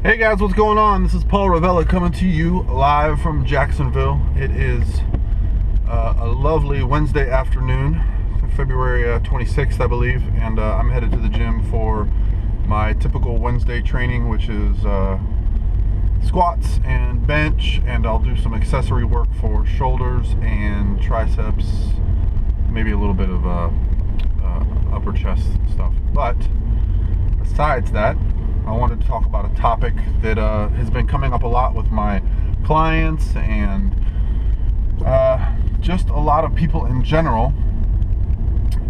Hey guys, what's going on? This is Paul Ravella coming to you live from Jacksonville. It is a lovely Wednesday afternoon, February 26th, I believe, and I'm headed to the gym for my typical Wednesday training, which is squats and bench, and I'll do some accessory work for shoulders and triceps, maybe a little bit of upper chest stuff. But besides that, I wanted to talk about a topic that has been coming up a lot with my clients and just a lot of people in general,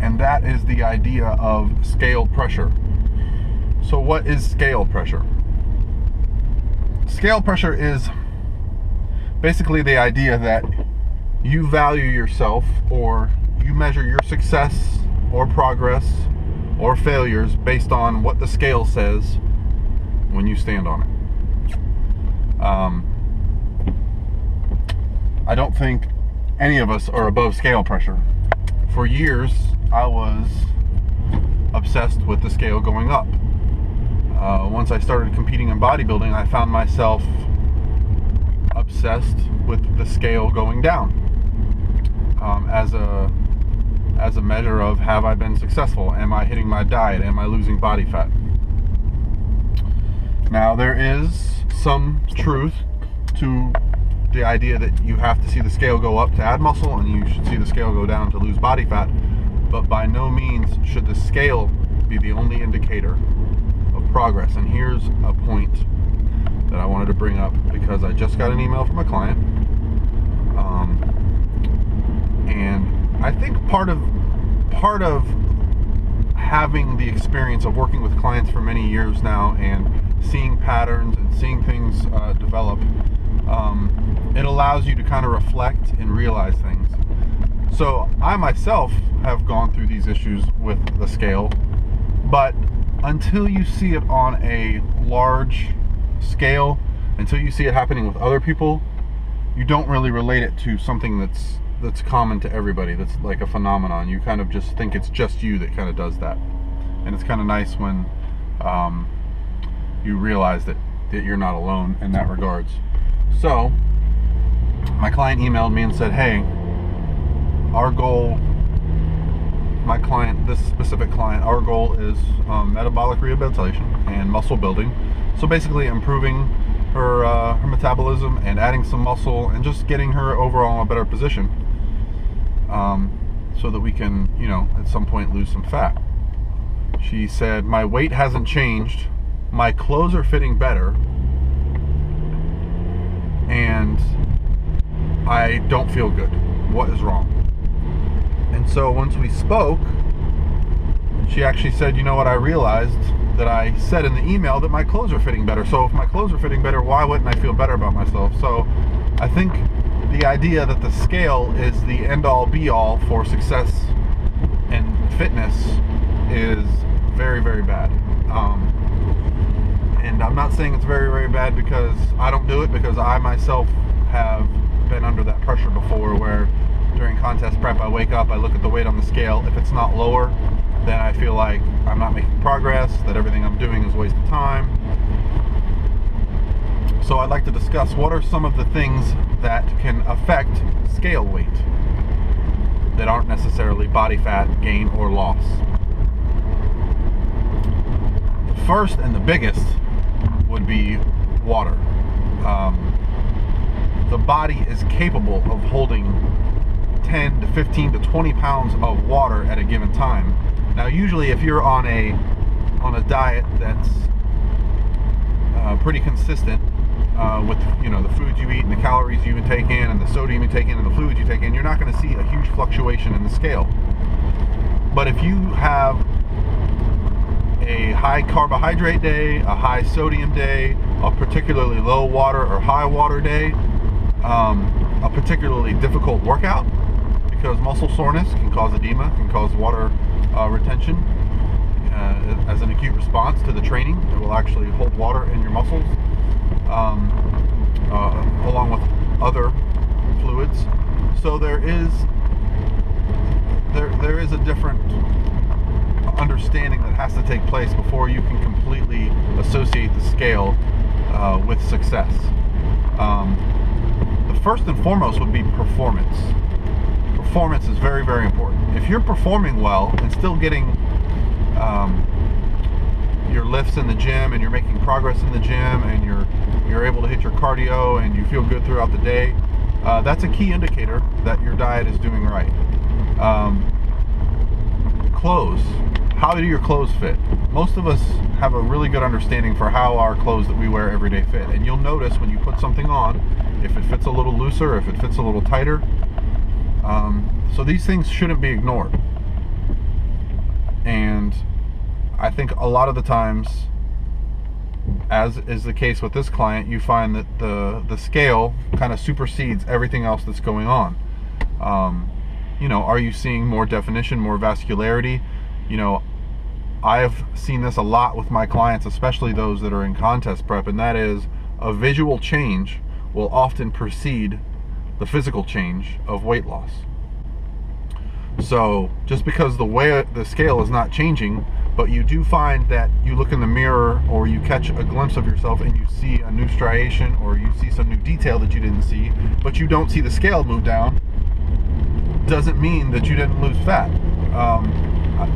and that is the idea of scale pressure. So what is scale pressure? Scale pressure is basically the idea that you value yourself, or you measure your success or progress or failures based on what the scale says when you stand on it. I don't think any of us are above scale pressure. For years, I was obsessed with the scale going up. Once I started competing in bodybuilding, I found myself obsessed with the scale going down as a measure of, have I been successful? Am I hitting my diet? Am I losing body fat? Now, there is some truth to the idea that you have to see the scale go up to add muscle, and you should see the scale go down to lose body fat, but by no means should the scale be the only indicator of progress. And here's a point that I wanted to bring up, because I just got an email from a client, and I think part of having the experience of working with clients for many years now and seeing patterns and seeing things develop, it allows you to kind of reflect and realize things. So I myself have gone through these issues with the scale, but until you see it on a large scale, until you see it happening with other people, you don't really relate it to something that's common to everybody, that's like a phenomenon. You kind of just think it's just you that kind of does that. And it's kind of nice when you realize that you're not alone in that regards. So my client emailed me and said, hey, our goal, this specific client, our goal is metabolic rehabilitation and muscle building. So basically improving her metabolism and adding some muscle and just getting her overall in a better position, so that we can, at some point lose some fat. She said, my weight hasn't changed, my clothes are fitting better, and I don't feel good. What is wrong? And so once we spoke, she actually said, you know what, I realized that I said in the email that my clothes are fitting better. So if my clothes are fitting better, why wouldn't I feel better about myself? So I think the idea that the scale is the end-all be-all for success and fitness is very, very bad. And I'm not saying it's very, very bad because I don't do it, because I myself have been under that pressure before, where during contest prep I wake up, I look at the weight on the scale. If it's not lower, then I feel like I'm not making progress, that everything I'm doing is a waste of time. So I'd like to discuss what are some of the things that can affect scale weight that aren't necessarily body fat gain or loss. The first and the biggest would be water. The body is capable of holding 10 to 15 to 20 pounds of water at a given time. Now, usually if you're on a diet that's pretty consistent with the foods you eat and the calories you take in and the sodium you take in and the fluids you take in, you're not going to see a huge fluctuation in the scale. But if you have a high carbohydrate day, a high sodium day, a particularly low water or high water day, a particularly difficult workout, because muscle soreness can cause edema, can cause water retention as an acute response to the training. It will actually hold water in your muscles, along with other fluids. So there is a different understanding that has to take place before you can completely associate the scale with success. The first and foremost would be performance. Performance is very, very important. If you're performing well and still getting your lifts in the gym, and you're making progress in the gym, and you're able to hit your cardio, and you feel good throughout the day, that's a key indicator that your diet is doing right. Clothes. How do your clothes fit? Most of us have a really good understanding for how our clothes that we wear every day fit, and you'll notice when you put something on, if it fits a little looser, if it fits a little tighter. So these things shouldn't be ignored. And I think a lot of the times, as is the case with this client, you find that the scale kind of supersedes everything else that's going on. You know, are you seeing more definition, more vascularity? You know, I've seen this a lot with my clients, especially those that are in contest prep, and that is a visual change will often precede the physical change of weight loss. So just because the scale is not changing, but you do find that you look in the mirror or you catch a glimpse of yourself and you see a new striation or you see some new detail that you didn't see, but you don't see the scale move down, doesn't mean that you didn't lose fat.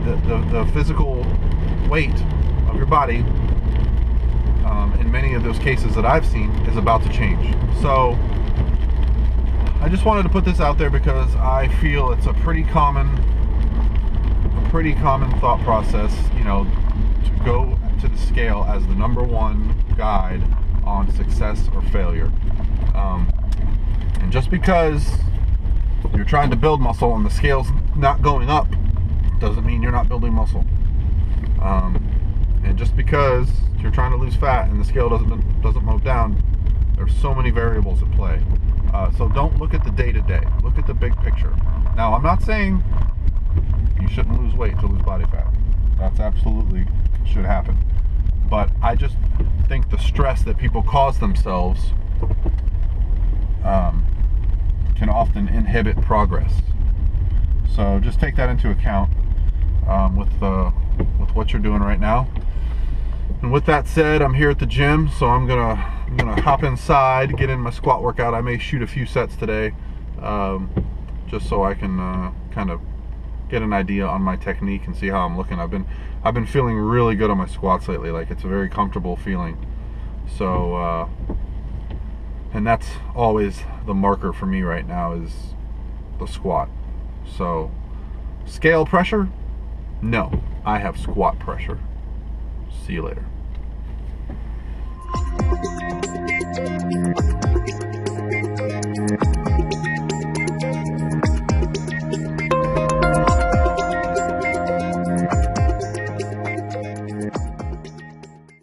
The physical weight of your body, in many of those cases that I've seen, is about to change. So I just wanted to put this out there because I feel it's a pretty common thought process, you know, to go to the scale as the #1 guide on success or failure. And just because you're trying to build muscle and the scale's not going up doesn't mean you're not building muscle. And just because you're trying to lose fat and the scale doesn't move down, there's so many variables at play. So don't look at the day-to-day. Look at the big picture. Now, I'm not saying you shouldn't lose weight to lose body fat. That's absolutely should happen. But I just think the stress that people cause themselves can often inhibit progress. So just take that into account with what you're doing right now. And with that said, I'm here at the gym, so I'm gonna hop inside, get in my squat workout. I may shoot a few sets today, just so I can kind of get an idea on my technique and see how I'm looking. I've been feeling really good on my squats lately. Like, it's a very comfortable feeling. So and that's always the marker for me right now, is the squat. So scale pressure? No, I have squat pressure. See you later.